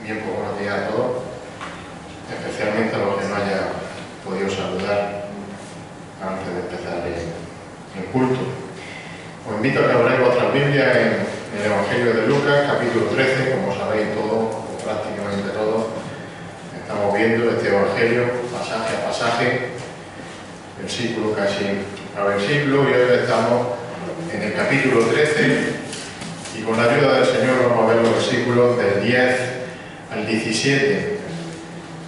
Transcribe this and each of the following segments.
Bien, pues buenos días a todos, especialmente a los que no haya podido saludar antes de empezar el culto. Os invito a que abráis vuestras Biblias en el Evangelio de Lucas, capítulo 13, como sabéis todos, o prácticamente todos, estamos viendo este Evangelio pasaje a pasaje, versículo casi a versículo, y hoy estamos en el capítulo 13, y con la ayuda del Señor vamos a ver los versículos del 10 al 17,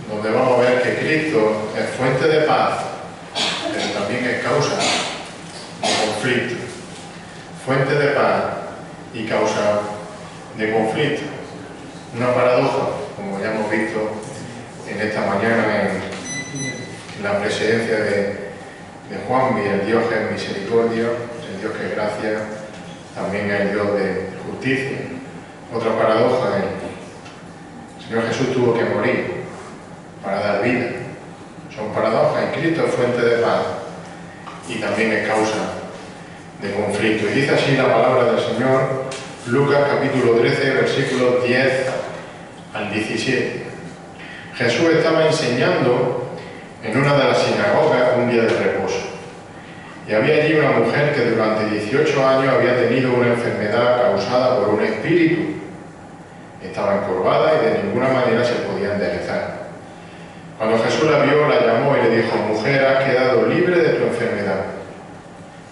donde vamos a ver que Cristo es fuente de paz, pero también es causa de conflicto. Fuente de paz y causa de conflicto. Una paradoja, como ya hemos visto en esta mañana en la presidencia de Juanmi, el Dios que es misericordia, el Dios que es gracia, también es el Dios de justicia. Otra paradoja, el Señor Jesús tuvo que morir para dar vida. Son paradojas, y Cristo es fuente de paz y también es causa de conflicto. Y dice así la palabra del Señor, Lucas capítulo 13, versículos 10 al 17. Jesús estaba enseñando en una de las sinagogas un día de reposo. Y había allí una mujer que durante 18 años había tenido una enfermedad causada por un espíritu. Estaba encorvada y de ninguna manera se podía enderezar. Cuando Jesús la vio, la llamó y le dijo: mujer, has quedado libre de tu enfermedad.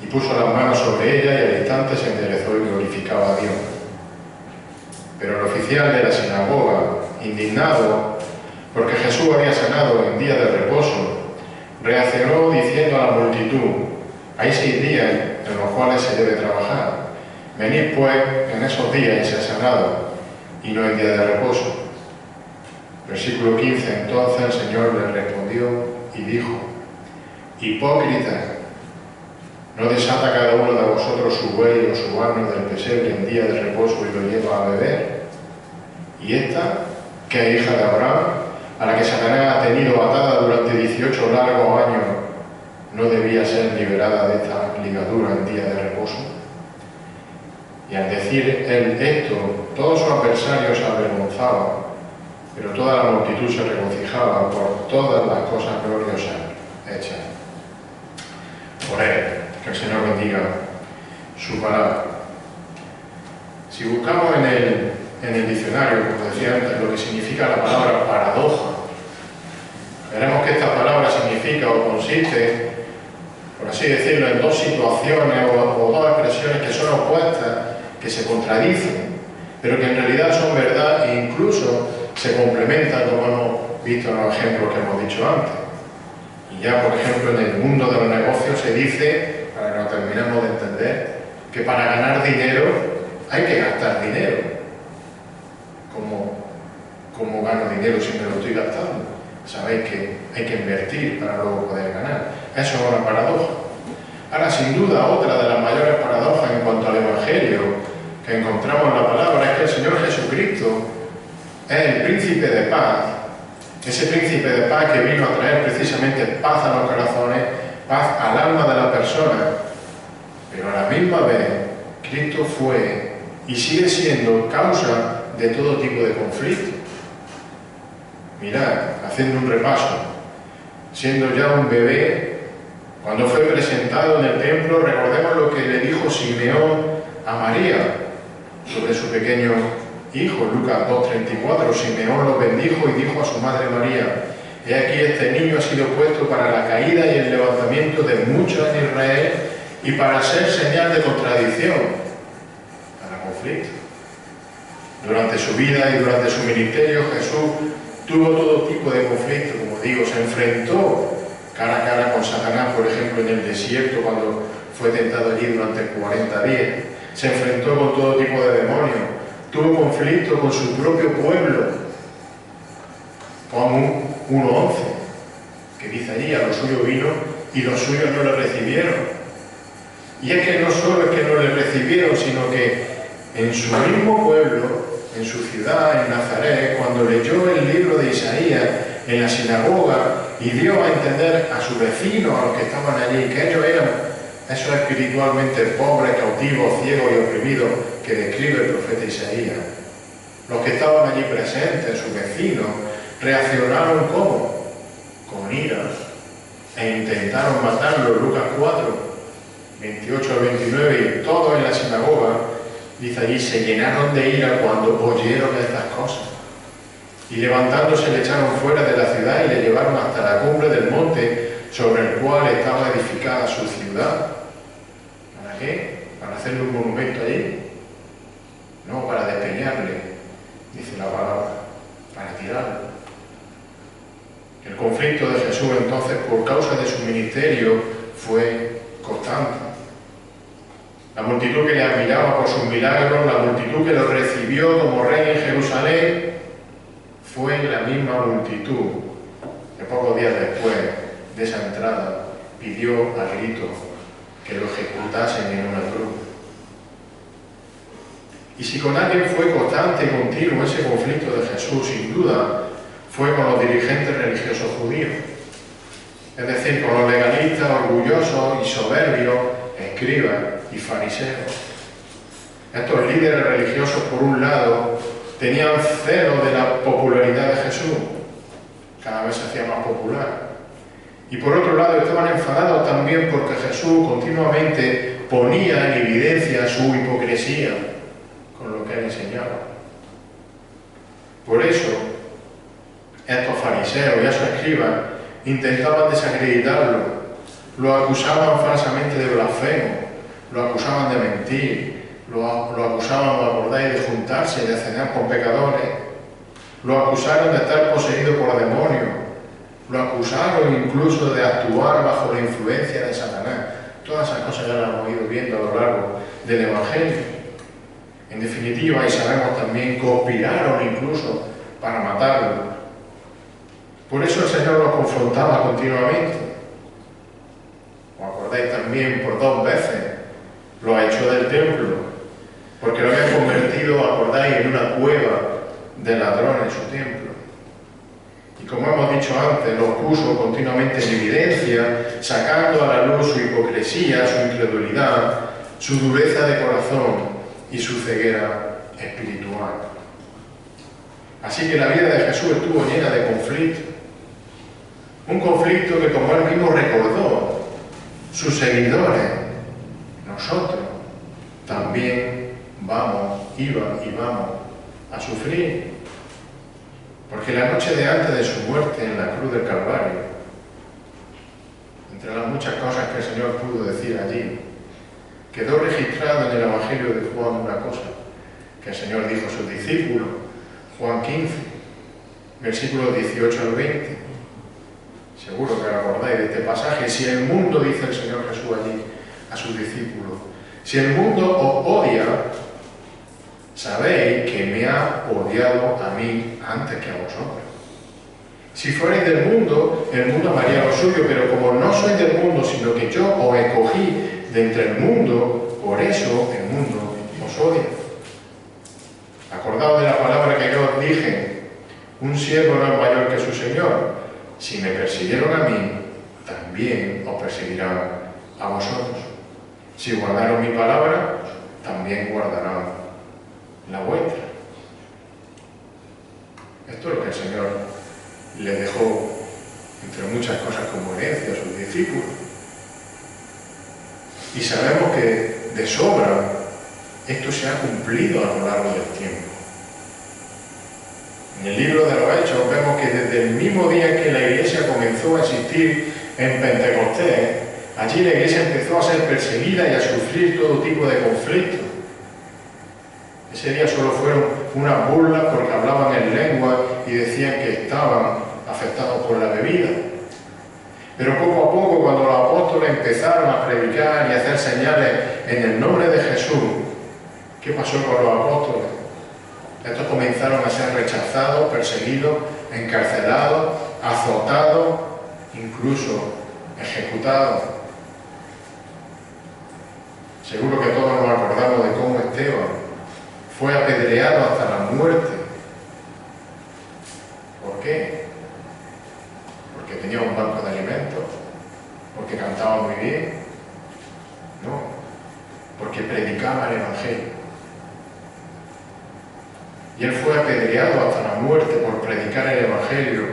Y puso las manos sobre ella y al instante se enderezó y glorificaba a Dios. Pero el oficial de la sinagoga, indignado porque Jesús había sanado en día de reposo, reaccionó diciendo a la multitud: hay 6 días en los cuales se debe trabajar. Venid pues en esos días y se ha sanado, y no en día de reposo. Versículo 15. Entonces el Señor le respondió y dijo: hipócritas, ¿no desata cada uno de vosotros su buey o su asno del pesebre en día de reposo y lo lleva a beber? Y esta, que es hija de Abraham, a la que Satanás ha tenido atada durante 18 largos años, ¿no debía ser liberada de esta ligadura en día de reposo? Y al decir él esto, todos sus adversarios se avergonzaban, pero toda la multitud se regocijaba por todas las cosas gloriosas hechas por él. Que el Señor bendiga su palabra. Si buscamos en el diccionario, como decía antes, lo que significa la palabra paradoja, veremos que esta palabra significa o consiste, por así decirlo, en dos situaciones o dos expresiones que son opuestas, que se contradicen, pero que en realidad son verdad e incluso se complementan, como hemos visto en los ejemplos que hemos dicho antes. Y ya, por ejemplo, en el mundo de los negocios se dice, para que nos terminemos de entender, que para ganar dinero hay que gastar dinero. ¿Cómo gano dinero si me lo estoy gastando? Sabéis que hay que invertir para luego poder ganar. Eso es una paradoja. Ahora, sin duda, otra de las mayores paradojas en cuanto al Evangelio que encontramos en la palabra es que el Señor Jesucristo es el príncipe de paz, ese príncipe de paz que vino a traer precisamente paz a los corazones, paz al alma de la persona. Pero a la misma vez, Cristo fue y sigue siendo causa de todo tipo de conflicto. Mirad, haciendo un repaso, siendo ya un bebé, cuando fue presentado en el templo, recordemos lo que le dijo Simeón a María sobre su pequeño hijo. Lucas 2:34, Simeón lo bendijo y dijo a su madre María: he aquí este niño ha sido puesto para la caída y el levantamiento de muchos en Israel y para ser señal de contradicción, para conflicto. Durante su vida y durante su ministerio, Jesús tuvo todo tipo de conflicto, como digo, se enfrentó cara a cara con Satanás, por ejemplo, en el desierto, cuando fue tentado allí durante 40 días. Se enfrentó con todo tipo de demonios, tuvo conflicto con su propio pueblo. Juan 1:11, que dice allí: a los suyos vino y los suyos no le recibieron. Y es que no solo es que no le recibieron, sino que en su mismo pueblo, en su ciudad, en Nazaret, cuando leyó el libro de Isaías en la sinagoga y dio a entender a sus vecinos, a los que estaban allí, que ellos eran esos espiritualmente pobres, cautivos, ciegos y oprimidos que describe el profeta Isaías, Los que estaban allí presentes, sus vecinos, reaccionaron ¿cómo? Con ira e intentaron matarlo. Lucas 4, 28 al 29, y todos en la sinagoga, dice allí, se llenaron de ira cuando oyeron estas cosas. Y levantándose le echaron fuera de la ciudad y le llevaron hasta la cumbre del monte sobre el cual estaba edificada su ciudad. ¿Para qué? ¿Para hacerle un monumento allí? No, para despeñarle, dice la palabra, para tirarlo. El conflicto de Jesús entonces, por causa de su ministerio, fue constante. La multitud que le admiraba por sus milagros, la multitud que lo recibió como rey en Jerusalén, fue la misma multitud que pocos días después de esa entrada pidió a grito que lo ejecutasen en una cruz. Y si con alguien fue constante y continuo ese conflicto de Jesús, sin duda, fue con los dirigentes religiosos judíos. Es decir, con los legalistas, orgullosos y soberbios, escribas y fariseos. Estos líderes religiosos, por un lado, tenían celo de la popularidad de Jesús, cada vez se hacía más popular. Y por otro lado estaban enfadados también porque Jesús continuamente ponía en evidencia su hipocresía con lo que él enseñaba. Por eso, estos fariseos y esos escribas intentaban desacreditarlo, lo acusaban falsamente de blasfemo, lo acusaban de mentir, lo acusaban, ¿os acordáis?, de juntarse, de cenar con pecadores, lo acusaron de estar poseído por demonios, lo acusaron incluso de actuar bajo la influencia de Satanás. Todas esas cosas ya las hemos ido viendo a lo largo del Evangelio. En definitiva, y sabemos también, conspiraron incluso para matarlo. Por eso el Señor los confrontaba continuamente. ¿Os acordáis también? Por 2 veces lo ha hecho del templo, porque lo habían convertido, acordáis, en una cueva de ladrones en su templo. Y como hemos dicho antes, los puso continuamente en evidencia, sacando a la luz su hipocresía, su incredulidad, su dureza de corazón y su ceguera espiritual. Así que la vida de Jesús estuvo llena de conflictos. Un conflicto que, como él mismo recordó, sus seguidores, nosotros, también iban y vamos a sufrir. Porque la noche de antes de su muerte en la cruz del Calvario, entre las muchas cosas que el Señor pudo decir allí, quedó registrado en el Evangelio de Juan una cosa que el Señor dijo a sus discípulos, Juan 15, versículos 18 al 20. Seguro que acordáis de este pasaje. Si el mundo, dice el Señor Jesús allí a sus discípulos, si el mundo os odia, sabéis que me ha odiado a mí antes que a vosotros. Si fuerais del mundo, el mundo amaría lo suyo, pero como no sois del mundo, sino que yo os escogí de entre el mundo, por eso el mundo os odia. Acordaos de la palabra que yo os dije, un siervo no es mayor que su señor. Si me persiguieron a mí, también os perseguirán a vosotros. Si guardaron mi palabra, también guardarán la vuestra. Esto es lo que el Señor les dejó, entre muchas cosas, como herencia a sus discípulos. Y sabemos que de sobra esto se ha cumplido a lo largo del tiempo. En el libro de los Hechos vemos que desde el mismo día en que la Iglesia comenzó a existir en Pentecostés, allí la Iglesia empezó a ser perseguida y a sufrir todo tipo de conflictos. Ese día solo fueron unas burlas porque hablaban en lengua y decían que estaban afectados por la bebida. Pero poco a poco, cuando los apóstoles empezaron a predicar y a hacer señales en el nombre de Jesús, ¿qué pasó con los apóstoles? Estos comenzaron a ser rechazados, perseguidos, encarcelados, azotados, incluso ejecutados. Seguro que todos nos acordamos de cómo Esteban fue apedreado hasta la muerte. ¿Por qué? Porque tenía un banco de alimentos, porque cantaba muy bien. No, porque predicaba el Evangelio. Y él fue apedreado hasta la muerte por predicar el Evangelio,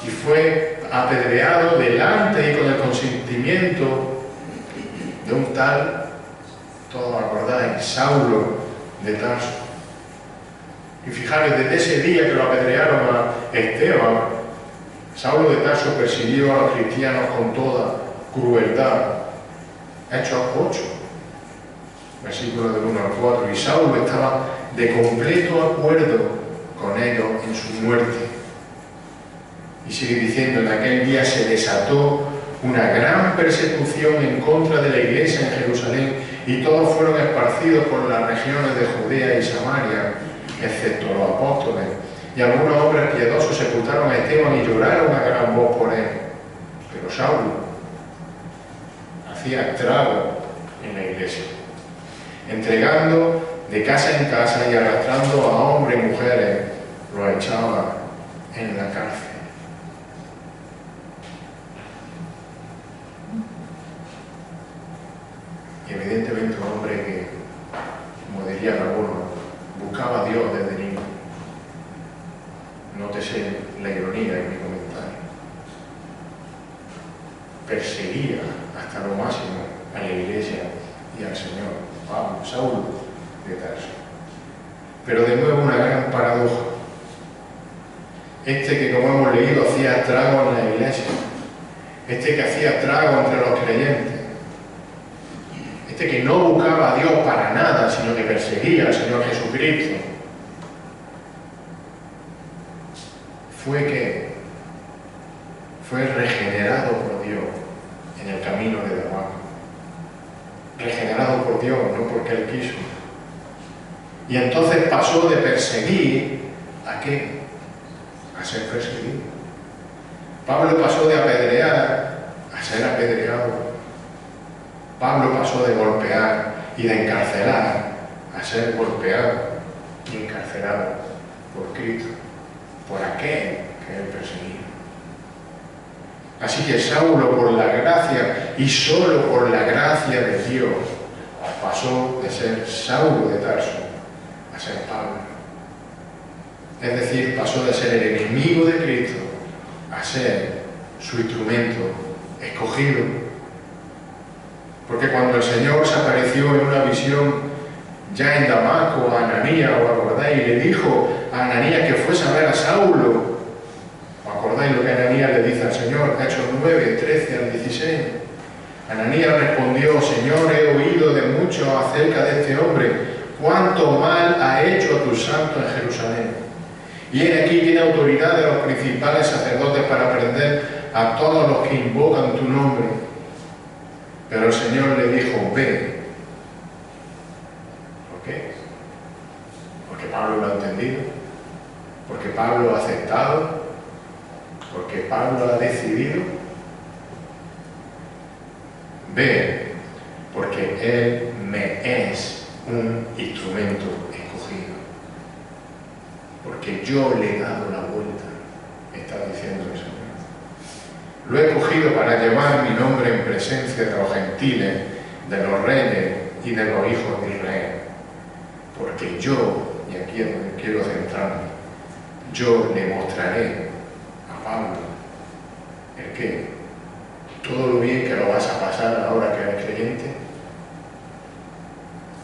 y fue apedreado delante y con el consentimiento de un tal, todos acordáis, Saulo de Tarso. Y fijaros, desde ese día que lo apedrearon a Esteban, Saulo de Tarso persiguió a los cristianos con toda crueldad. Hechos 8, versículos del 1 al 4, y Saulo estaba de completo acuerdo con ellos en su muerte. Y sigue diciendo, en aquel día se desató una gran persecución en contra de la iglesia en Jerusalén, y todos fueron esparcidos por las regiones de Judea y Samaria, excepto los apóstoles. Y algunos hombres piadosos sepultaron a Esteban y lloraron a gran voz por él. Pero Saulo hacía estrago en la iglesia, entregando de casa en casa y arrastrando a hombres y mujeres, los echaba en la cárcel. Y evidentemente un hombre que, como dirían algunos, buscaba a Dios desde niño. Nótese la ironía en mi comentario. Perseguía hasta lo máximo a la iglesia y al Señor, Saulo de Tarso. Pero de nuevo una gran paradoja. Este que, como hemos leído, hacía estrago en la iglesia, este que hacía estrago entre los creyentes, este que no buscaba a Dios para nada, sino que perseguía al Señor Jesucristo, fue regenerado por Dios en el camino de Damasco. Regenerado por Dios, no porque Él quiso. Y entonces pasó de perseguir ¿a qué? A ser perseguido. Pablo pasó de apedrear a ser apedreado. Pablo pasó de golpear y de encarcelar a ser golpeado y encarcelado por Cristo, por aquel que Él perseguía. Así que Saulo, por la gracia y solo por la gracia de Dios, pasó de ser Saulo de Tarso a ser Pablo. Es decir, pasó de ser el enemigo de Cristo a ser su instrumento escogido. Porque cuando el Señor se apareció en una visión ya en Damasco a Ananías, ¿os acordáis? Y le dijo a Ananías que fuese a ver a Saulo. ¿Os acordáis lo que Ananías le dice al Señor? Hechos 9, 13 al 16. Ananías respondió: Señor, he oído de muchos acerca de este hombre, cuánto mal ha hecho a tus santos en Jerusalén. Y él aquí tiene autoridad de los principales sacerdotes para prender a todos los que invocan tu nombre. Pero el Señor le dijo: ve. ¿Por qué? Porque Pablo lo ha entendido, porque Pablo lo ha aceptado, porque Pablo ha decidido. Ve, porque Él me es un instrumento escogido. Porque yo le he dado la vuelta, está diciendo el Señor. Lo he cogido para llevar mi nombre en presencia de los gentiles, de los reyes y de los hijos de Israel. Porque yo, y aquí es donde quiero centrarme, yo le mostraré a Pablo el qué, todo lo bien que lo vas a pasar ahora que eres creyente.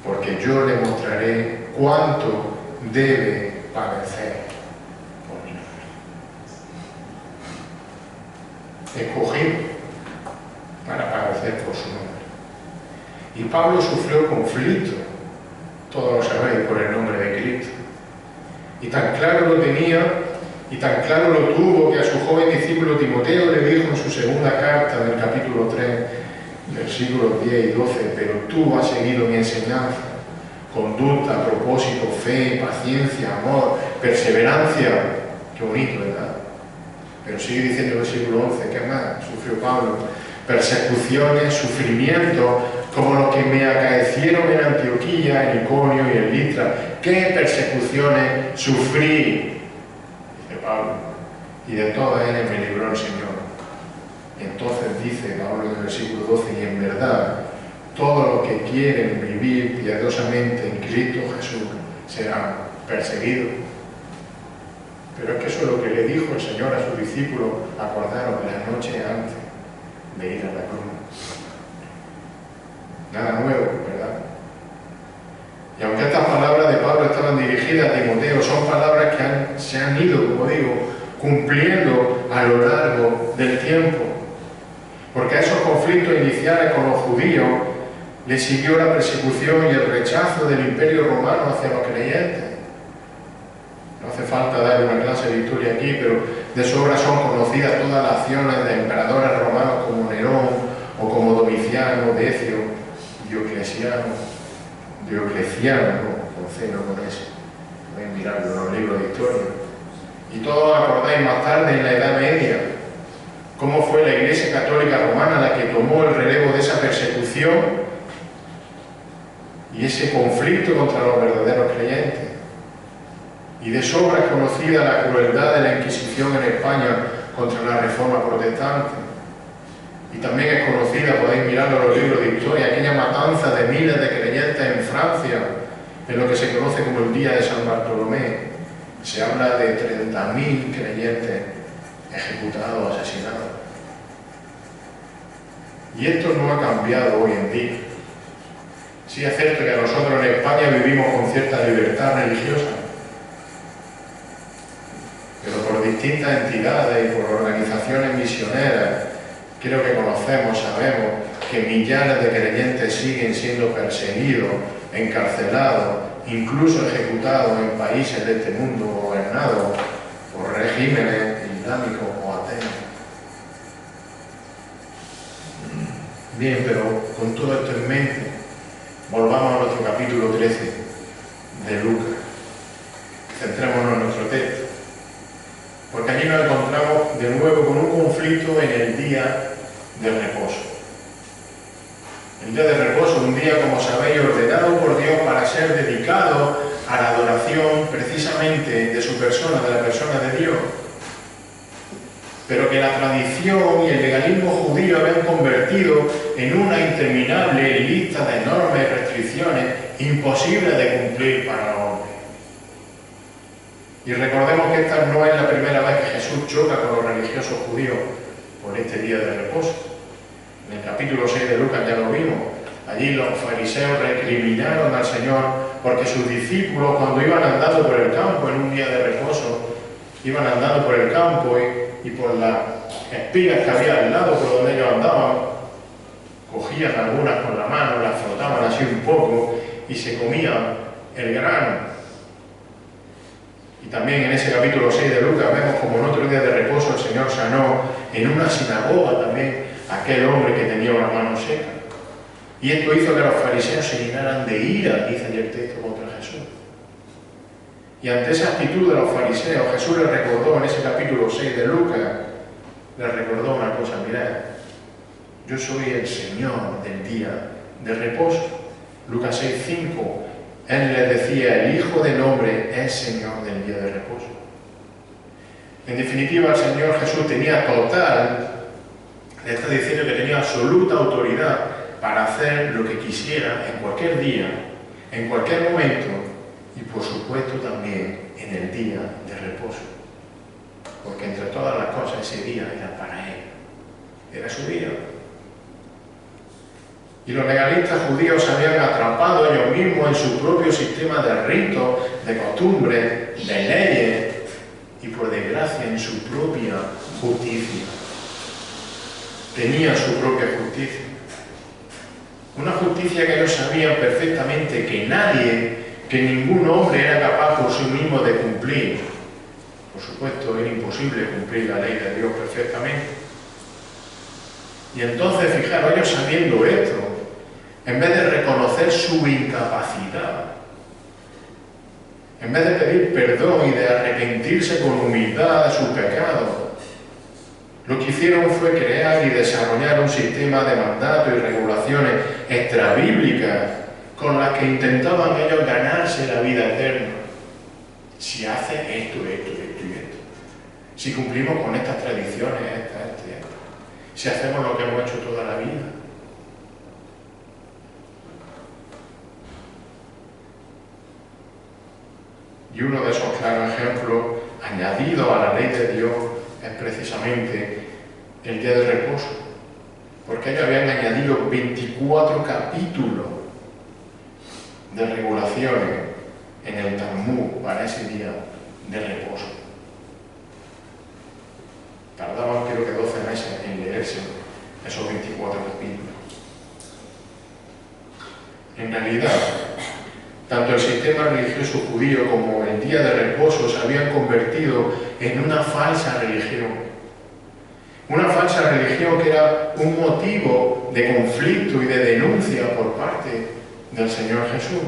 Porque yo le mostraré cuánto debe padecer por mi nombre. Escogido para padecer por su nombre. Y Pablo sufrió conflicto, todos lo sabéis, por el nombre de Cristo. Y tan claro lo tenía, y tan claro lo tuvo, que a su joven discípulo Timoteo le dijo en su segunda carta del capítulo 3, versículos 10 y 12: pero tú has seguido mi enseñanza, conducta, propósito, fe, paciencia, amor, perseverancia. Qué bonito, ¿verdad? Pero sigue diciendo el versículo 11, ¿qué más sufrió Pablo? Persecuciones, sufrimientos, como los que me acaecieron en Antioquía, en Iconio y en Listra. ¿Qué persecuciones sufrí? Dice Pablo. Y de todas ellas me libró el Señor. Y entonces dice Pablo en el versículo 12, y en verdad, todos los que quieren vivir piadosamente en Cristo Jesús serán perseguidos. Pero es que eso es lo que le dijo el Señor a sus discípulos, acordaros, la noche antes de ir a la cruz. Nada nuevo, ¿verdad? Y aunque estas palabras de Pablo estaban dirigidas a Timoteo, son palabras que se han ido, como digo, cumpliendo a lo largo del tiempo. Porque a esos conflictos iniciales con los judíos les siguió la persecución y el rechazo del Imperio Romano hacia los creyentes. No hace falta dar una clase de historia aquí, pero de sobra son conocidas todas las acciones de emperadores romanos como Nerón o como Domiciano, Decio, Diocleciano, con C, no con S. Pueden mirarlo en los libros de historia. Y todos acordáis más tarde en la Edad Media cómo fue la Iglesia Católica Romana la que tomó el relevo de esa persecución y ese conflicto contra los verdaderos creyentes. Y de sobra es conocida la crueldad de la Inquisición en España contra la Reforma Protestante. Y también es conocida, podéis mirarlo en los libros de historia, aquella matanza de miles de creyentes en Francia, en lo que se conoce como el Día de San Bartolomé. Se habla de 30.000 creyentes ejecutados, asesinados. Y esto no ha cambiado hoy en día. Sí es cierto que nosotros en España vivimos con cierta libertad religiosa, pero por distintas entidades y por organizaciones misioneras, creo que conocemos, sabemos que millares de creyentes siguen siendo perseguidos, encarcelados, incluso ejecutados en países de este mundo gobernados por regímenes islámicos o ateos. Bien, pero con todo esto en mente, volvamos a nuestro capítulo 13 de Lucas. Centrémonos en nuestro texto, porque allí nos encontramos de nuevo con un conflicto en el día del reposo. El día del reposo, un día, como sabéis, ordenado por Dios para ser dedicado a la adoración precisamente de su persona, de la persona de Dios. Pero que la tradición y el legalismo judío habían convertido en una interminable lista de enormes restricciones imposibles de cumplir para los hombres. Y recordemos que esta no es la primera vez que Jesús choca con los religiosos judíos por este día de reposo. En el capítulo 6 de Lucas ya lo vimos. Allí los fariseos recriminaron al Señor porque sus discípulos, cuando iban andando por el campo en un día de reposo, iban andando por el campo y por las espigas que había al lado por donde ellos andaban, cogían algunas con la mano, las frotaban así un poco y se comían el grano. Y también en ese capítulo 6 de Lucas vemos como en otro día de reposo el Señor sanó en una sinagoga también a aquel hombre que tenía una mano seca. Y esto hizo que los fariseos se llenaran de ira, dice el texto, contra Jesús. Y ante esa actitud de los fariseos, Jesús les recordó en ese capítulo 6 de Lucas, les recordó una cosa: mirad, yo soy el Señor del día de reposo. Lucas 6:5, Él les decía, el Hijo del Hombre es Señor del día de reposo. En definitiva, el Señor Jesús tenía total, le está diciendo que tenía absoluta autoridad para hacer lo que quisiera en cualquier día, en cualquier momento, y por supuesto también en el día de reposo. Porque entre todas las cosas ese día era para Él, era su día. Y los legalistas judíos se habían atrapado ellos mismos en su propio sistema de ritos, de costumbres, de leyes y por desgracia en su propia justicia. Tenían su propia justicia. Una justicia que ellos sabían perfectamente que nadie, que ningún hombre era capaz por sí mismo de cumplir. Por supuesto, era imposible cumplir la ley de Dios perfectamente. Y entonces, fijaros, ellos sabiendo esto, en vez de reconocer su incapacidad, en vez de pedir perdón y de arrepentirse con humildad de sus pecados, lo que hicieron fue crear y desarrollar un sistema de mandatos y regulaciones extrabíblicas con las que intentaban ellos ganarse la vida eterna. Si hace esto, esto, esto y esto. Si cumplimos con estas tradiciones, esta. Si hacemos lo que hemos hecho toda la vida. Y uno de esos claros ejemplos añadido a la ley de Dios es precisamente el día de reposo, porque ellos habían añadido 24 capítulos de regulaciones en el Talmud para ese día de reposo. Tardaban creo que 12 meses en leerse esos 24 capítulos. En realidad, tanto el sistema religioso judío como el día de reposo se habían convertido en una falsa religión. Una falsa religión que era un motivo de conflicto y de denuncia por parte del Señor Jesús.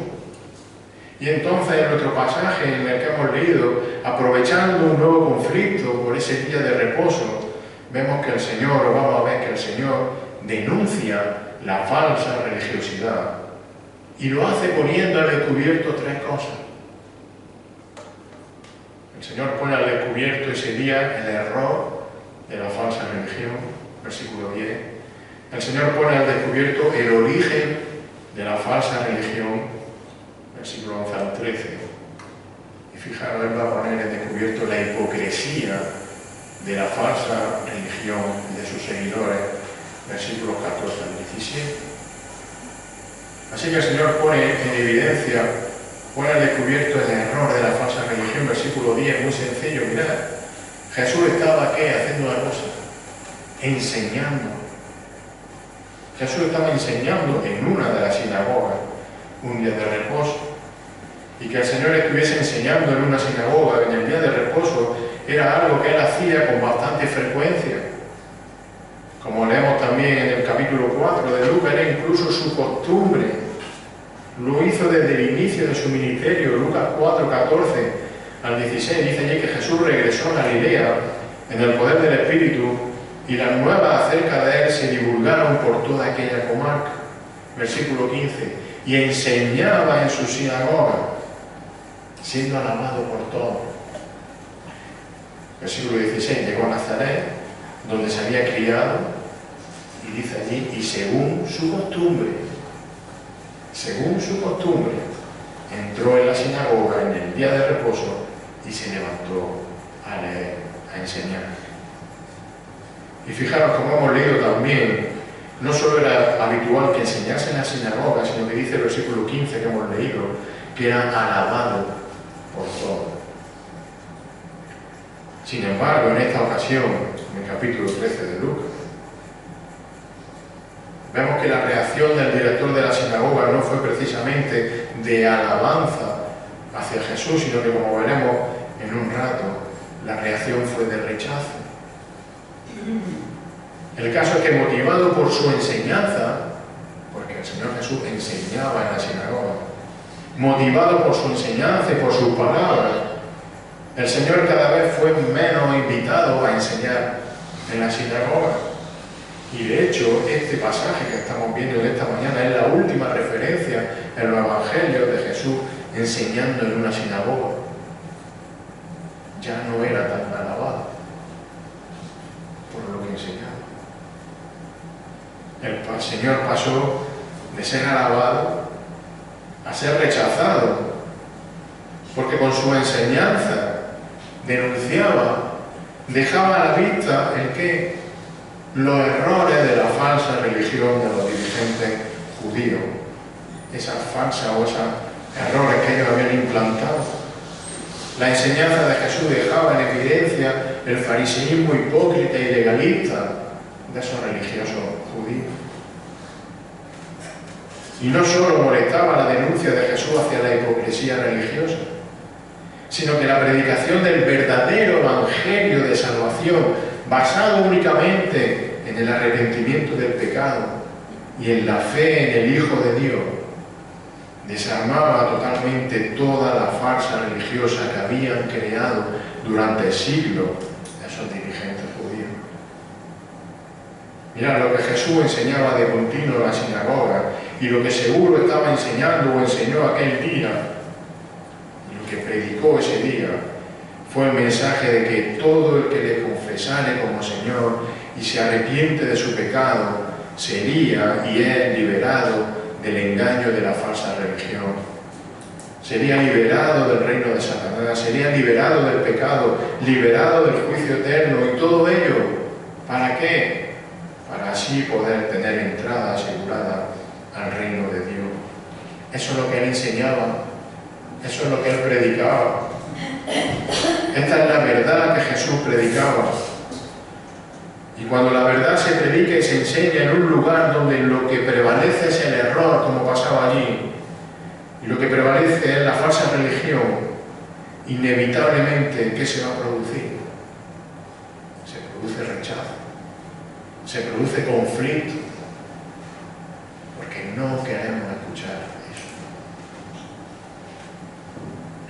Y entonces en nuestro pasaje en el que hemos leído, aprovechando un nuevo conflicto por ese día de reposo, vemos que el Señor, o vamos a ver que el Señor denuncia la falsa religiosidad y lo hace poniendo al descubierto tres cosas. El Señor pone al descubierto ese día el error de la falsa religión, versículo 10. El Señor pone al descubierto el origen de la falsa religión, versículo 11 al 13. Y fijaros, Él va a poner al descubierto la hipocresía de la falsa religión de sus seguidores, versículos 14 al 17. Así que el Señor pone en evidencia, pone al descubierto el error de la falsa religión, versículo 10, muy sencillo, mirad. Jesús estaba, ¿qué? Haciendo una cosa, enseñando. Jesús estaba enseñando en una de las sinagogas un día de reposo. Y que el Señor estuviese enseñando en una sinagoga en el día de reposo era algo que Él hacía con bastante frecuencia. Como leemos también en el capítulo 4 de Lucas, era incluso su costumbre. Lo hizo desde el inicio de su ministerio, Lucas 4, 14 al 16. Dice allí que Jesús regresó a Galilea en el poder del Espíritu y las nuevas acerca de Él se divulgaron por toda aquella comarca. Versículo 15. Y enseñaba en su sinagoga, siendo alabado por todos. Versículo 16. Llegó a Nazaret, donde se había criado, y dice allí, y según su costumbre, entró en la sinagoga en el día de reposo y se levantó a leer, a enseñar. Y fijaros, como hemos leído también, no solo era habitual que enseñase en la sinagoga, sino que dice el versículo 15 que hemos leído, que era alabado por todos. Sin embargo, en esta ocasión, en el capítulo 13 de Lucas, vemos que la reacción del director de la sinagoga no fue precisamente de alabanza hacia Jesús, sino que, como veremos en un rato, la reacción fue de rechazo. El caso es que, motivado por su enseñanza, porque el Señor Jesús enseñaba en la sinagoga, motivado por su enseñanza y por sus palabras, el Señor cada vez fue menos invitado a enseñar en la sinagoga. Y de hecho, este pasaje que estamos viendo en esta mañana es la última referencia en los evangelios de Jesús enseñando en una sinagoga. Ya no era tan alabado por lo que enseñaba. El Señor pasó de ser alabado a ser rechazado, porque con su enseñanza denunciaba, dejaba a la vista el que los errores de la falsa religión de los dirigentes judíos, esas falsas o esos errores que ellos habían implantado. La enseñanza de Jesús dejaba en evidencia el fariseísmo hipócrita y legalista de esos religiosos judíos. Y no solo molestaba la denuncia de Jesús hacia la hipocresía religiosa, sino que la predicación del verdadero evangelio de salvación, basado únicamente en el arrepentimiento del pecado y en la fe en el Hijo de Dios, desarmaba totalmente toda la farsa religiosa que habían creado durante siglos esos dirigentes judíos. Mirad, lo que Jesús enseñaba de continuo en la sinagoga y lo que seguro estaba enseñando o enseñó aquel día, y lo que predicó ese día, fue el mensaje de que todo el que le confesare como Señor y se arrepiente de su pecado sería y es liberado del engaño de la falsa religión. sería liberado del reino de Satanás, sería liberado del pecado, liberado del juicio eterno, y todo ello, ¿para qué? Para así poder tener entrada asegurada al reino de Dios. Eso es lo que él enseñaba, eso es lo que él predicaba. Esta es la verdad que Jesús predicaba. Y cuando la verdad se predica y se enseña en un lugar donde lo que prevalece es el error, como pasaba allí, y lo que prevalece es la falsa religión, inevitablemente, ¿qué se va a producir? Se produce rechazo, se produce conflicto, porque no queremos escuchar eso.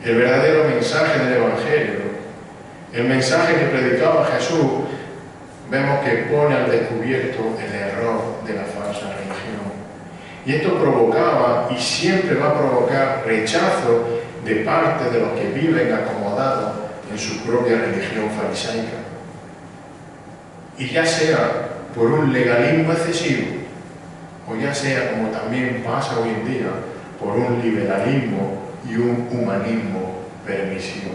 El verdadero mensaje del Evangelio, el mensaje que predicaba Jesús, vemos que pone al descubierto el error de la falsa religión. Y esto provocaba, y siempre va a provocar, rechazo de parte de los que viven acomodados en su propia religión farisaica. Y ya sea por un legalismo excesivo, o ya sea, como también pasa hoy en día, por un liberalismo y un humanismo permisivo.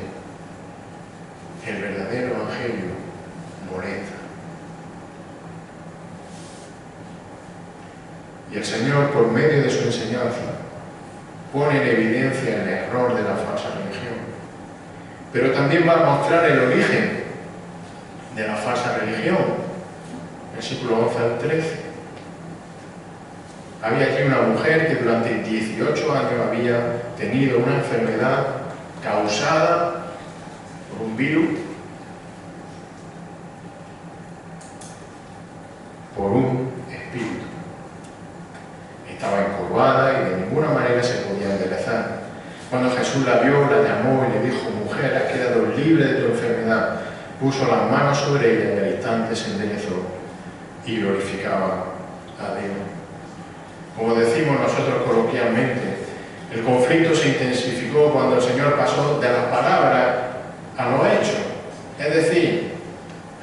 El verdadero evangelio molesta. Y el Señor, por medio de su enseñanza, pone en evidencia el error de la falsa religión. Pero también va a mostrar el origen de la falsa religión. Versículo 11 al 13. Había aquí una mujer que durante 18 años había tenido una enfermedad causada por un virus, por un espíritu. Estaba encorvada y de ninguna manera se podía enderezar. Cuando Jesús la vio, la llamó y le dijo: mujer, has quedado libre de tu enfermedad. Puso las manos sobre ella y al instante se enderezó y glorificaba a Dios. Como decimos nosotros coloquialmente, el conflicto se intensificó cuando el Señor pasó de las palabras a los hechos. Es decir,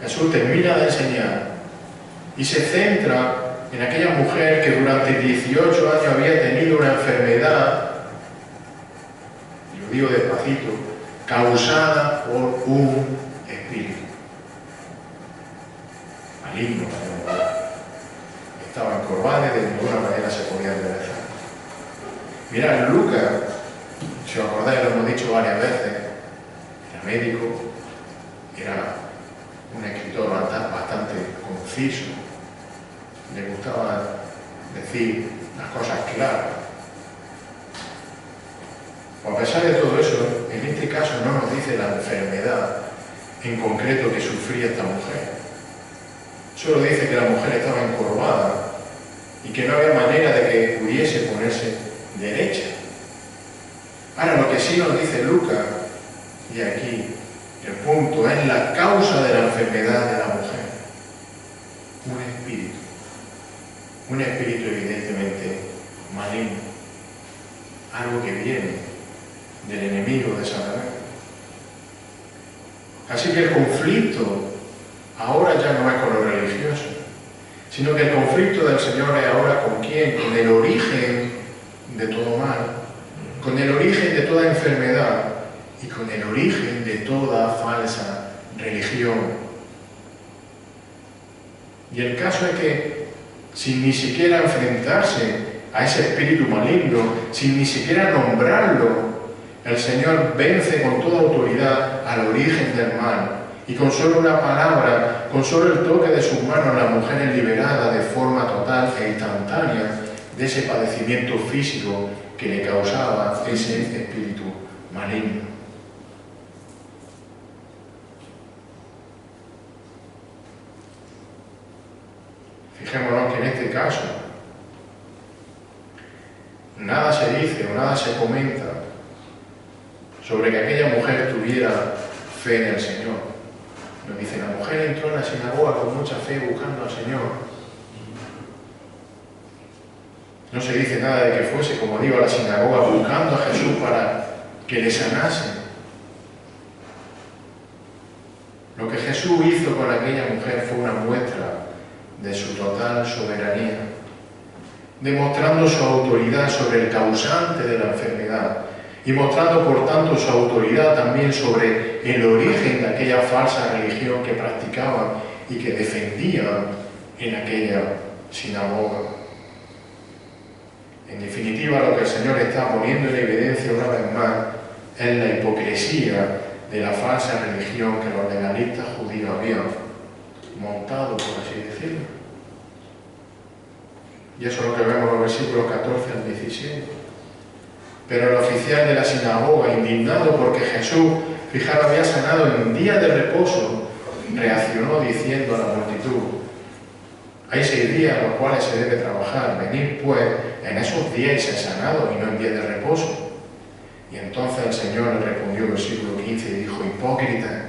Jesús termina de enseñar y se centra en aquella mujer que durante 18 años había tenido una enfermedad, y lo digo despacito, causada por un espíritu maligno. Estaba encorvada y de ninguna manera se podía enderezar. Mirad, Lucas, si os acordáis, lo hemos dicho varias veces, era médico, era un escritor bastante conciso, le gustaba decir las cosas claras. A pesar de todo eso, en este caso no nos dice la enfermedad en concreto que sufría esta mujer. Solo dice que la mujer estaba encorvada y que no había manera de que pudiese ponerse derecha. Ahora, lo que sí nos dice Lucas, y aquí el punto, es la causa de la enfermedad de la mujer. Un espíritu evidentemente maligno, algo que viene del enemigo de Satanás. Así que el conflicto ahora ya no es con lo religioso, sino que el conflicto del Señor es ahora con quién, con el origen de todo mal, con el origen de toda enfermedad y con el origen de toda falsa religión. Y el caso es que sin ni siquiera enfrentarse a ese espíritu maligno, sin ni siquiera nombrarlo, el Señor vence con toda autoridad al origen del mal. Y con solo una palabra, con solo el toque de sus manos, la mujer es liberada de forma total e instantánea de ese padecimiento físico que le causaba ese espíritu maligno. Fijémonos que en este caso nada se dice o nada se comenta sobre que aquella mujer tuviera fe en el Señor. Nos dice, la mujer entró en la sinagoga con mucha fe buscando al Señor. No se dice nada de que fuese, como digo, a la sinagoga buscando a Jesús para que le sanase. Lo que Jesús hizo con aquella mujer fue una muestra de su total soberanía, demostrando su autoridad sobre el causante de la enfermedad y mostrando por tanto su autoridad también sobre el origen de aquella falsa religión que practicaban y que defendían en aquella sinagoga. En definitiva, lo que el Señor está poniendo en evidencia una vez más es la hipocresía de la falsa religión que los legalistas judíos habían montado, por así decirlo. Y eso es lo que vemos en los versículos 14 al 17. Pero el oficial de la sinagoga, indignado porque Jesús, fijaros, había sanado en día de reposo, reaccionó diciendo a la multitud: hay 6 días en los cuales se debe trabajar, venid pues en esos días y se ha sanado, y no en días de reposo. Y entonces el Señor le respondió, versículo 15, y dijo: hipócrita,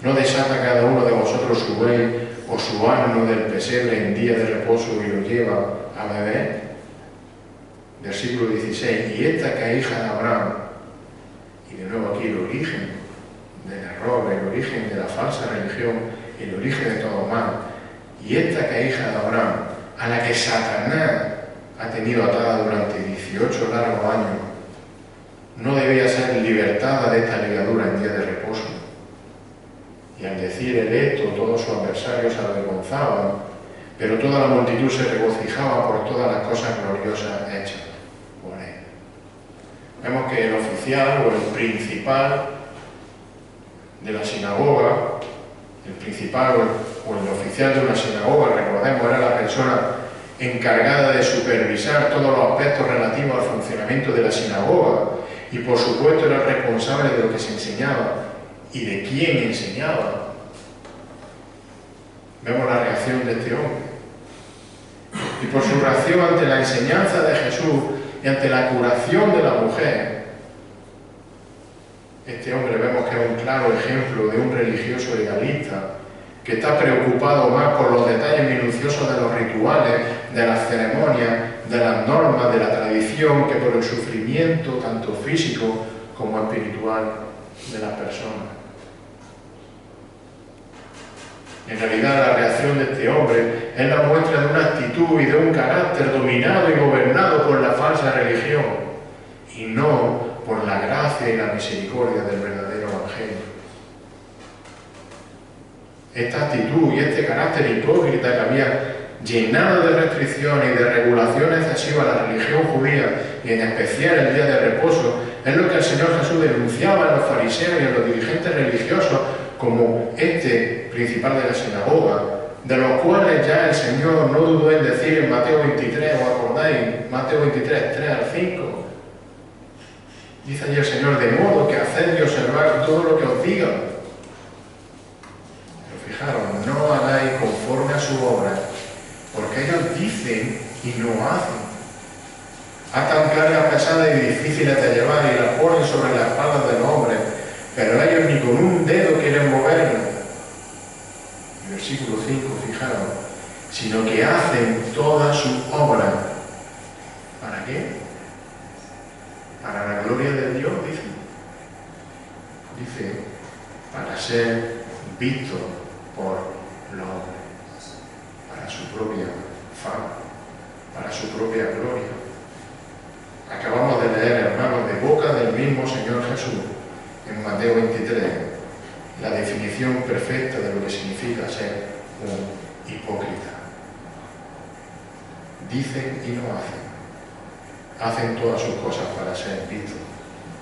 ¿no desata cada uno de vosotros su buey o su asno del pesebre en día de reposo y lo lleva a beber? Versículo 16, y esta que es hija de Abraham, y de nuevo aquí el origen del error, el origen de la falsa religión, el origen de todo mal, y esta que es hija de Abraham, a la que Satanás ha tenido atada durante 18 largos años, no debía ser libertada de esta ligadura en día de reposo. Y al decir el esto, todos sus adversarios se avergonzaban, pero toda la multitud se regocijaba por todas las cosas gloriosas hechas por él. Vemos que el oficial o el principal de la sinagoga, el principal o el oficial de una sinagoga, recordemos, era la persona encargada de supervisar todos los aspectos relativos al funcionamiento de la sinagoga, y por supuesto era responsable de lo que se enseñaba y de quién enseñaba. Vemos la reacción de este hombre. Y por su reacción ante la enseñanza de Jesús y ante la curación de la mujer, este hombre vemos que es un claro ejemplo de un religioso legalista que está preocupado más por los detalles minuciosos de los rituales, de las ceremonias, de las normas, de la tradición, que por el sufrimiento tanto físico como espiritual de las personas. En realidad, la reacción de este hombre es la muestra de una actitud y de un carácter dominado y gobernado por la falsa religión, y no por la gracia y la misericordia del verdadero Evangelio. Esta actitud y este carácter hipócrita que había llenado de restricciones y de regulación excesiva a la religión judía, y en especial el día de reposo, es lo que el Señor Jesús denunciaba a los fariseos y a los dirigentes religiosos como este principal de la sinagoga, de los cuales ya el Señor no dudó en decir en Mateo 23, ¿os acordáis? Mateo 23, 3 al 5. Dice allí el Señor: de modo que haced y observar todo lo que os diga. Pero fijaros, no hagáis conforme a su obra, porque ellos dicen y no hacen. Atan cargas pesadas y difíciles de llevar y las ponen sobre las espaldas del hombre, pero ellos ni con un dedo quieren moverlas. Versículo 5, fijaros, sino que hacen toda su obra. ¿Para qué? Para la gloria de Dios, dice. Dice, para ser visto por los hombres, para su propia fama, para su propia gloria. Acabamos de leer, hermanos, de boca del mismo Señor Jesús, en Mateo 23, la definición perfecta de lo que significa ser un hipócrita. Dicen y no hacen. Hacen todas sus cosas para ser vistos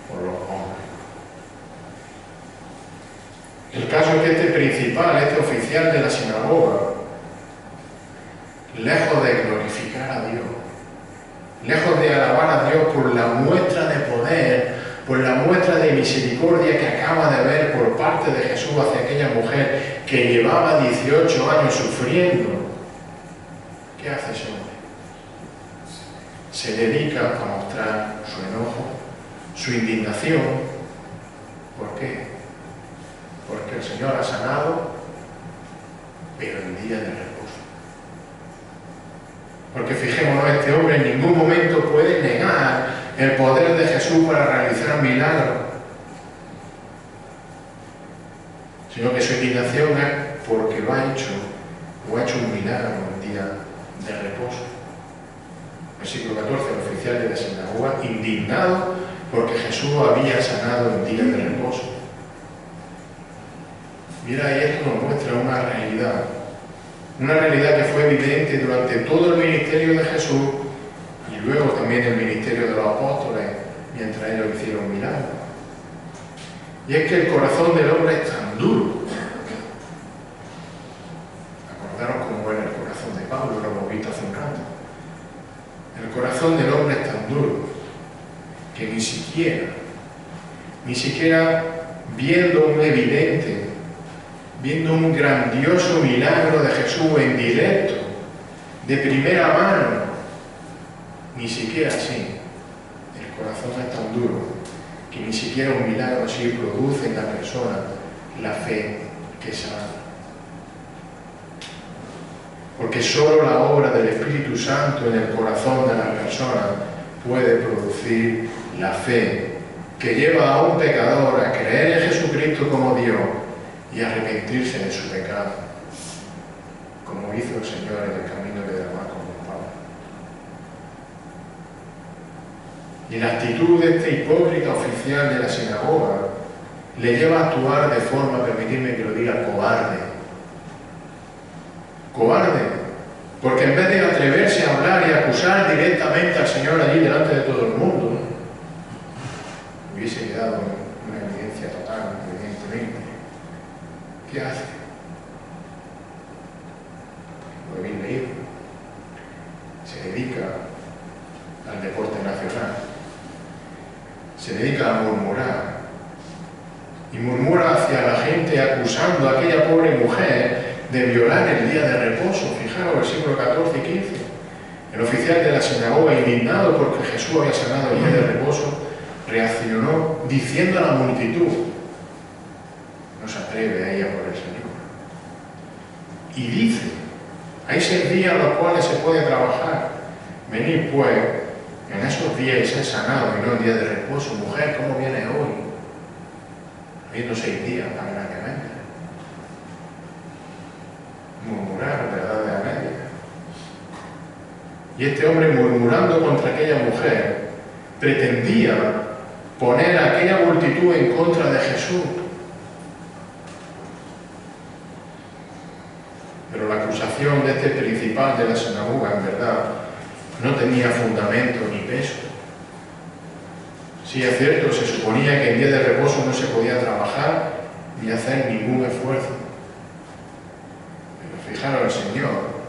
por los hombres. El caso es que este principal, este oficial de la sinagoga, lejos de glorificar a Dios, lejos de alabar a Dios por la muestra de poder, por la muestra de misericordia que acaba de ver por parte de Jesús hacia aquella mujer que llevaba 18 años sufriendo, ¿qué hace ese hombre? Se dedica a mostrar su enojo, su indignación. ¿Por qué? Porque el Señor ha sanado, pero en día de reposo. Porque fijémonos, este hombre en ningún momento puede negar el poder de Jesús para realizar milagros, sino que su indignación es porque lo ha hecho un milagro en día de reposo. Versículo 14, el oficial de la sinagoga, indignado, porque Jesús había sanado en día de reposo. Mira, y esto nos muestra una realidad que fue evidente durante todo el ministerio de Jesús y luego también el ministerio de los apóstoles, mientras ellos hicieron milagros. Y es que el corazón del hombre es tan duro. Acordaros cómo era el corazón de Pablo, lo hemos visto hace un rato. El corazón del hombre es tan duro que ni siquiera viendo un evidente, viendo un grandioso milagro de Jesús en directo, de primera mano, ni siquiera así. El corazón es tan duro que ni siquiera un milagro así produce en la persona la fe que sana. Porque solo la obra del Espíritu Santo en el corazón de la persona puede producir la fe que lleva a un pecador a creer en Jesucristo como Dios y arrepentirse de su pecado, como hizo el Señor en el camino de Damasco con Pablo. Y la actitud de este hipócrita oficial de la sinagoga le lleva a actuar de forma, permitidme que lo diga, cobarde. Cobarde, porque en vez de atreverse a hablar y acusar directamente al Señor allí delante de todo el mundo, hubiese quedado una evidencia total, evidentemente. ¿Qué hace? Lo habéis leído. Se dedica al deporte nacional. Se dedica a murmurar. Y murmura hacia la gente acusando a aquella pobre mujer de violar el día de reposo. Fijaros, versículos 14 y 15. El oficial de la sinagoga, indignado porque Jesús había sanado el día de reposo, reaccionó diciendo a la multitud: no se atreve a ella por el Señor. Y dice: hay 6 días en los cuales se puede trabajar. Venid pues en esos días y ser sanado, y no el día de reposo. Mujer, ¿cómo vienes hoy? Habiendo 6 días tan grandemente. Murmurar, verdad de la media. Y este hombre, murmurando contra aquella mujer, pretendía poner a aquella multitud en contra de Jesús. Pero la acusación de este principal de la sinagoga, en verdad, no tenía fundamento ni peso. Sí, es cierto, se suponía que en día de reposo no se podía trabajar ni hacer ningún esfuerzo. Pero fijaros, el Señor,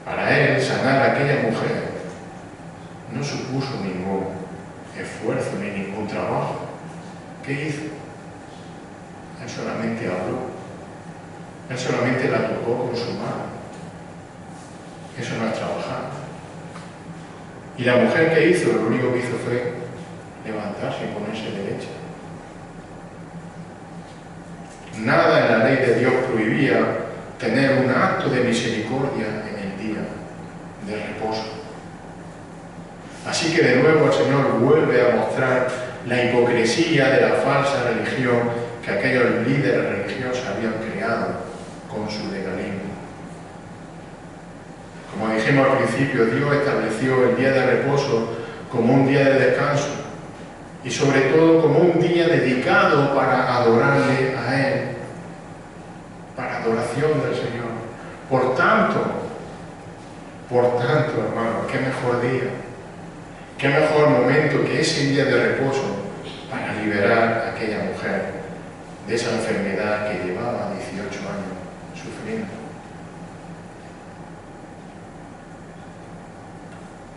para Él sanar a aquella mujer no supuso ningún esfuerzo ni ningún trabajo. ¿Qué hizo? Él solamente habló. Él solamente la tocó con su mano. Eso no es trabajar. Y la mujer que hizo, lo único que hizo fue levantarse y ponerse derecha. Nada en la ley de Dios prohibía tener un acto de misericordia en el día de reposo. Así que de nuevo el Señor vuelve a mostrar la hipocresía de la falsa religión que aquellos líderes religiosos habían creado con su legalismo. Como dijimos al principio, Dios estableció el día de reposo como un día de descanso y sobre todo como un día dedicado para adorarle a Él, para adoración del Señor. Por tanto, hermanos, qué mejor día, qué mejor momento que ese día de reposo para liberar a aquella mujer de esa enfermedad que llevaba 18 años sufriendo.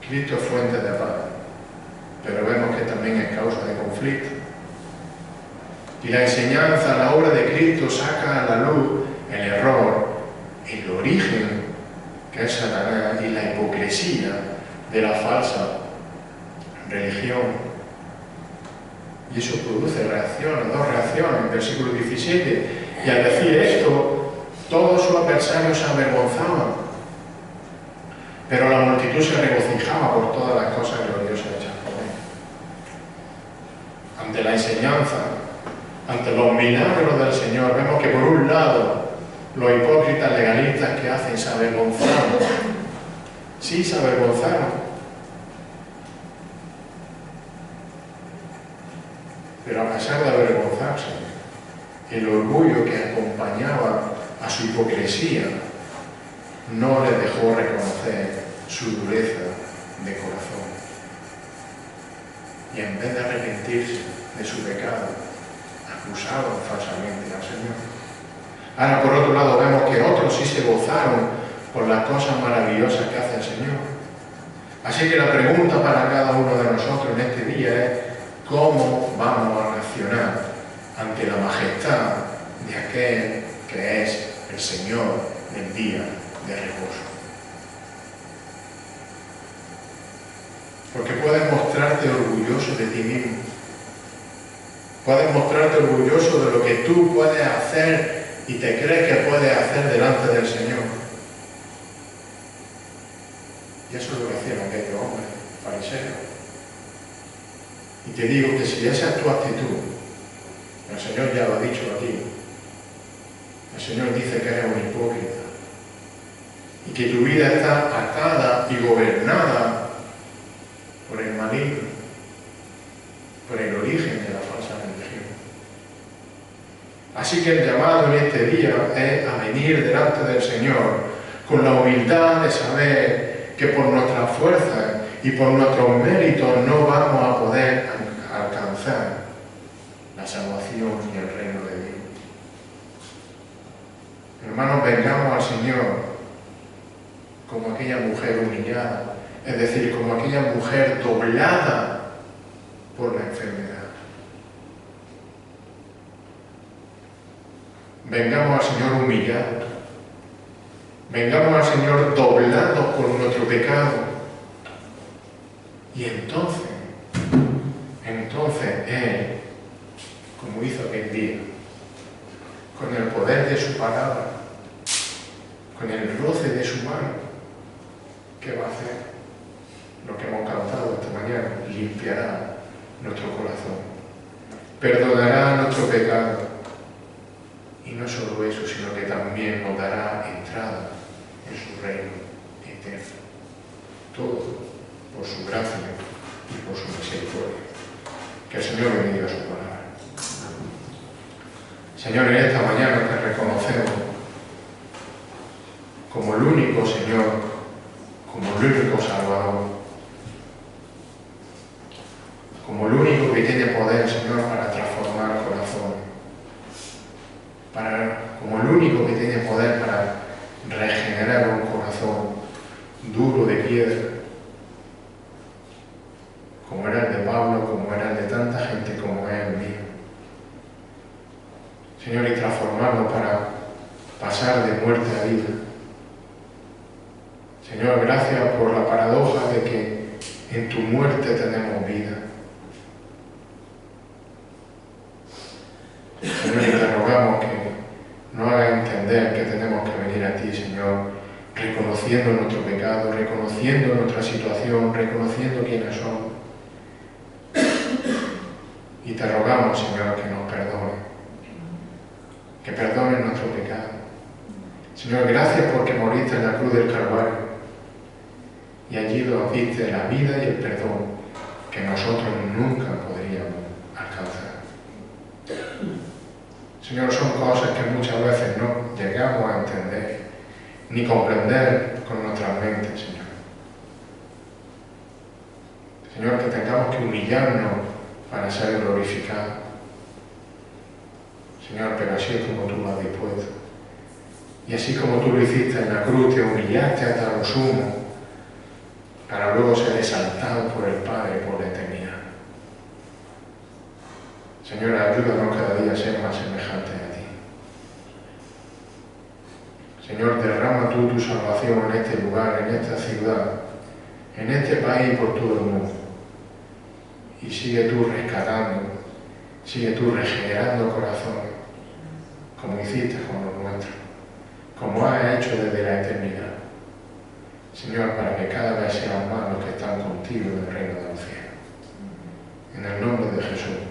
Cristo es fuente de paz, pero vemos que también es causa de conflicto. Y la enseñanza, la obra de Cristo saca a la luz el error, el origen, que es Satanás, y la hipocresía de la falsa religión. Y eso produce reacciones, 2 reacciones, en versículo 17. Y al decir esto, todos sus adversarios se avergonzaban. Pero la multitud se regocijaba por todas las cosas gloriosas hechas por Él. Ante la enseñanza, ante los milagros del Señor, vemos que por un lado los hipócritas legalistas que hacen se avergonzaron. Sí, se avergonzaron. pero a pesar de avergonzarse, el orgullo que acompañaba a su hipocresía no le dejó reconocer su dureza de corazón. Y en vez de arrepentirse de su pecado, acusaron falsamente al Señor. Ahora, por otro lado, vemos que otros sí se gozaron por las cosas maravillosas que hace el Señor. Así que la pregunta para cada uno de nosotros en este día es: ¿cómo vamos a reaccionar ante la majestad de aquel que es el Señor del día de reposo? Porque puedes mostrarte orgulloso de ti mismo. Puedes mostrarte orgulloso de lo que tú puedes hacer y te crees que puedes hacer delante del Señor. Y eso es lo que hacían aquellos hombres fariseos. Y te digo que si esa es tu actitud, el Señor ya lo ha dicho aquí, el Señor dice que eres un hipócrita y que tu vida está atada y gobernada por el maligno, por el origen de la falsa religión. Así que el llamado en este día es a venir delante del Señor con la humildad de saber que por nuestras fuerzas y por nuestros méritos no vamos a poder alcanzar la salvación y el reino de Dios. Hermanos, vengamos al Señor como aquella mujer humillada, es decir, como aquella mujer doblada por la enfermedad. Vengamos al Señor humillados. Vengamos al Señor doblados por nuestro pecado. Y entonces Él, como hizo aquel día, con el poder de su palabra, con el roce de su mano, ¿qué va a hacer? Lo que hemos cantado esta mañana: limpiará nuestro corazón, perdonará nuestro pecado, y no solo eso, sino que también nos dará entrada en su reino eterno. Todo por su gracia y por su misericordia. Que el Señor bendiga su palabra. Señor, en esta mañana te reconocemos como el único Señor, como el único Salvador, como el único que tiene poder, Señor, para transformar corazones, como el único que tiene poder para regenerar un corazón duro de piedra, como era el de Pablo, como era el de tanta gente como es el mío. Señor, y transformarlo para pasar de muerte a vida. Señor, gracias por la paradoja de que en tu muerte tenemos vida. Señor, y te rogamos que nos haga entender que tenemos que venir a ti, Señor, reconociendo nuestro pecado, reconociendo nuestra situación, reconociendo quiénes somos. Y te rogamos, Señor, que nos perdone nuestro pecado. Señor, gracias porque moriste en la cruz del Calvario y allí nos diste la vida y el perdón que nosotros nunca podríamos alcanzar. Señor, son cosas que muchas veces no llegamos a entender ni comprender con nuestras mentes, Señor. Señor, que tengamos que humillarnos para ser glorificados. Señor, pero así es como tú lo has dispuesto. Y así como tú lo hiciste en la cruz, te humillaste hasta lo sumo, para luego ser exaltado por el Padre por la eternidad. Señor, ayúdanos cada día a ser más semejantes a ti. Señor, derrama tú tu salvación en este lugar, en esta ciudad, en este país y por todo el mundo. Y sigue tú rescatando, sigue tú regenerando corazones, como hiciste con los nuestros, como has hecho desde la eternidad. Señor, para que cada vez sean más los que están contigo en el reino de los cielos. En el nombre de Jesús.